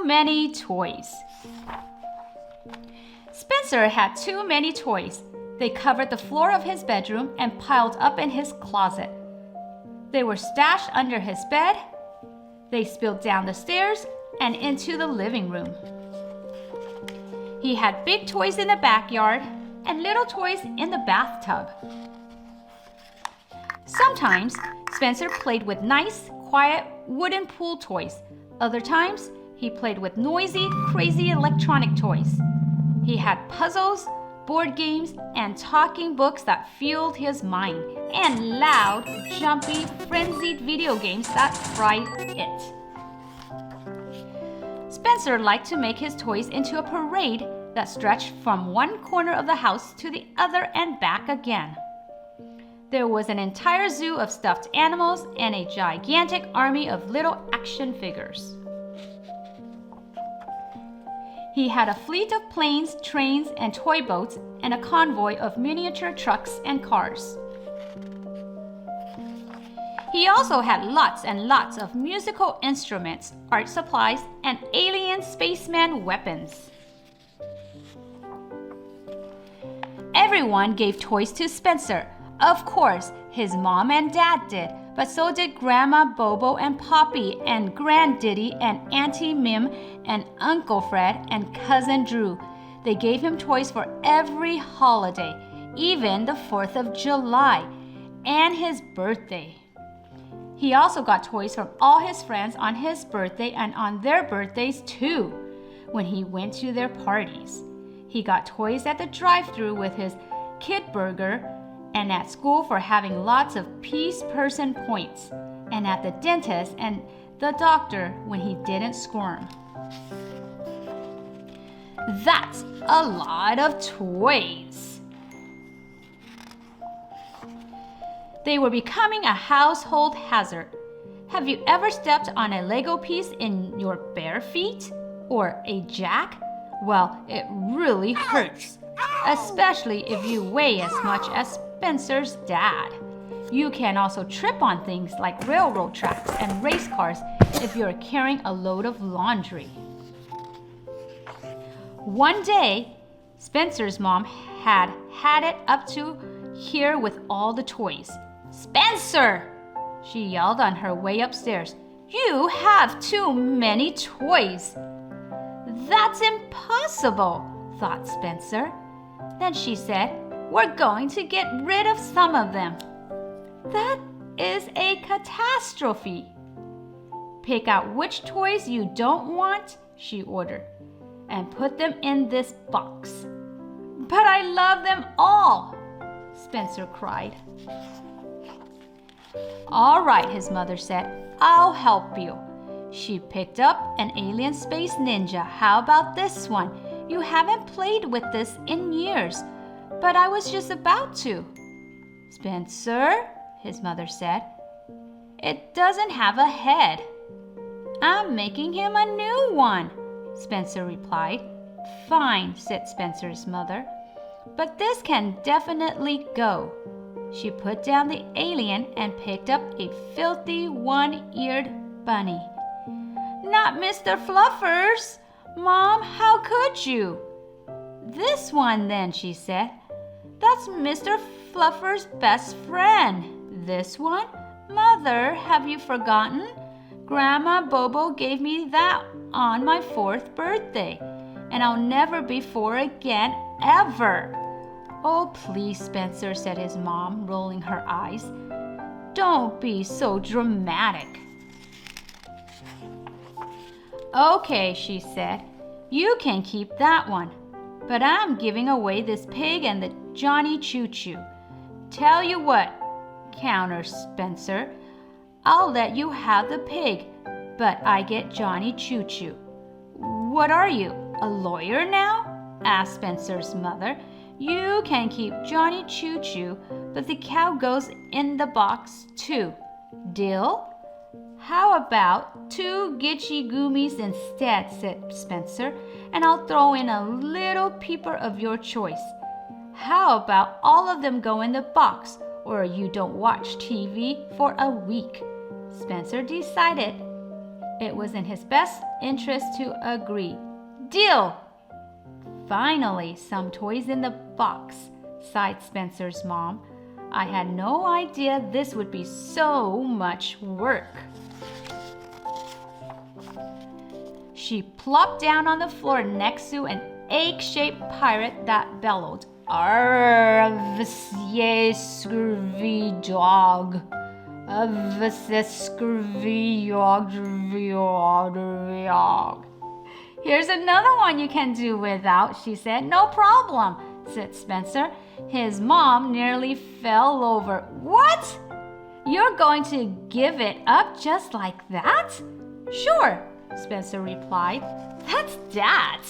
many toys. Spencer had too many toys. They covered the floor of his bedroom and piled up in his closet. They were stashed under his bed. They spilled down the stairs and into the living room. He had big toys in the backyard and little toys in the bathtub. Sometimes, Spencer played with nice, quiet wooden pool toys. Other times, he played with noisy, crazy electronic toys. He had puzzles, board games, and talking books that fueled his mind, and loud, jumpy, frenzied video games that fried it. Spencer liked to make his toys into a parade that stretched from one corner of the house to the other and back again. There was an entire zoo of stuffed animals and a gigantic army of little action figures. He had a fleet of planes, trains, and toy boats, and a convoy of miniature trucks and cars. He also had lots and lots of musical instruments, art supplies, and alien spaceman weapons. Everyone gave toys to Spencer. Of course, his mom and dad did, but so did Grandma Bobo and Poppy and Granddaddy and Auntie Mim and Uncle Fred and Cousin Drew. They gave him toys for every holiday, even the 4th of July and his birthday. He also got toys from all his friends on his birthday and on their birthdays too, when he went to their parties. He got toys at the drive-thru with his kid burger, and at school for having lots of peace person points, and at the dentist and the doctor when he didn't squirm. That's a lot of toys. They were becoming a household hazard. Have you ever stepped on a Lego piece in your bare feet? Or a jack? Well, it really hurts, especially if you weigh as much as Spencer's dad. You can also trip on things like railroad tracks and race cars if you're carrying a load of laundry. One day, Spencer's mom had it up to here with all the toys. "Spencer!" she yelled on her way upstairs. "You have too many toys." "That's impossible," thought Spencer. Then she said, "We're going to get rid of some of them." "That is a catastrophe." "Pick out which toys you don't want," she ordered, "and put them in this box." "But I love them all," Spencer cried. "All right," his mother said, "I'll help you." She picked up an alien space ninja. "How about this one? You haven't played with this in years." "But I was just about to." "Spencer," his mother said, "it doesn't have a head." "I'm making him a new one," Spencer replied. "Fine," said Spencer's mother, "but this can definitely go." She put down the alien and picked up a filthy one-eared bunny. "Not Mr. Fluffers! Mom, how could you?" "This one then," she said. "That's Mr. Fluffer's best friend." "This one? Mother, have you forgotten? Grandma Bobo gave me that on my 4th birthday, and I'll never be 4 again, ever." "Oh, please, Spencer," said his mom, rolling her eyes. "Don't be so dramatic." "Okay," she said, "you can keep that one, but I'm giving away this pig and the Johnny Choo Choo." "Tell you what," countered Spencer, "I'll let you have the pig, but I get Johnny Choo Choo." "What are you, a lawyer now?" asked Spencer's mother. "You can keep Johnny Choo Choo, but the cow goes in the box too. Deal?" "How about 2 Gitchy Goomies instead," said Spencer, "and I'll throw in a little peeper of your choice. How about all of them go in the box, or you don't watch TV for a week?" Spencer decided It was in his best interest to agree. Deal! Finally, some toys in the box, sighed Spencer's mom. I had no idea this would be so much work. She plopped down on the floor next to an egg-shaped pirate that bellowed, "Arr, ye scurvy dog! Scurvy dog! Here's another one you can do without," she said. "No problem," said Spencer. His mom nearly fell over. "What? You're going to give it up just like that?" "Sure," Spencer replied. "That's that."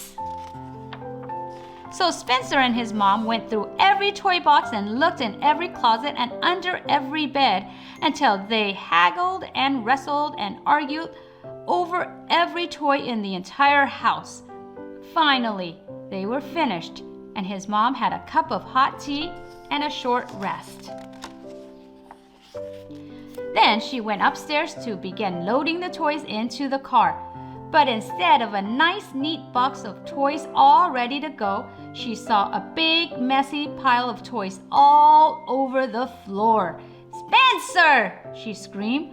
So Spencer and his mom went through every toy box and looked in every closet and under every bed until they haggled and wrestled and argued over every toy in the entire house. Finally, they were finished, and his mom had a cup of hot tea and a short rest. Then she went upstairs to begin loading the toys into the car. But instead of a nice, neat box of toys all ready to go, she saw a big, messy pile of toys all over the floor. "Spencer!" she screamed.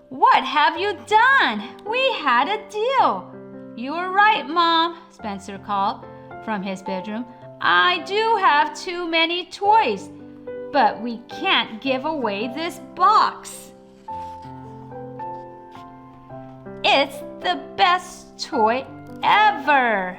"What have you done? We had a deal." "You were right, Mom," Spencer called from his bedroom. "I do have too many toys, but we can't give away this box. It's the best toy ever."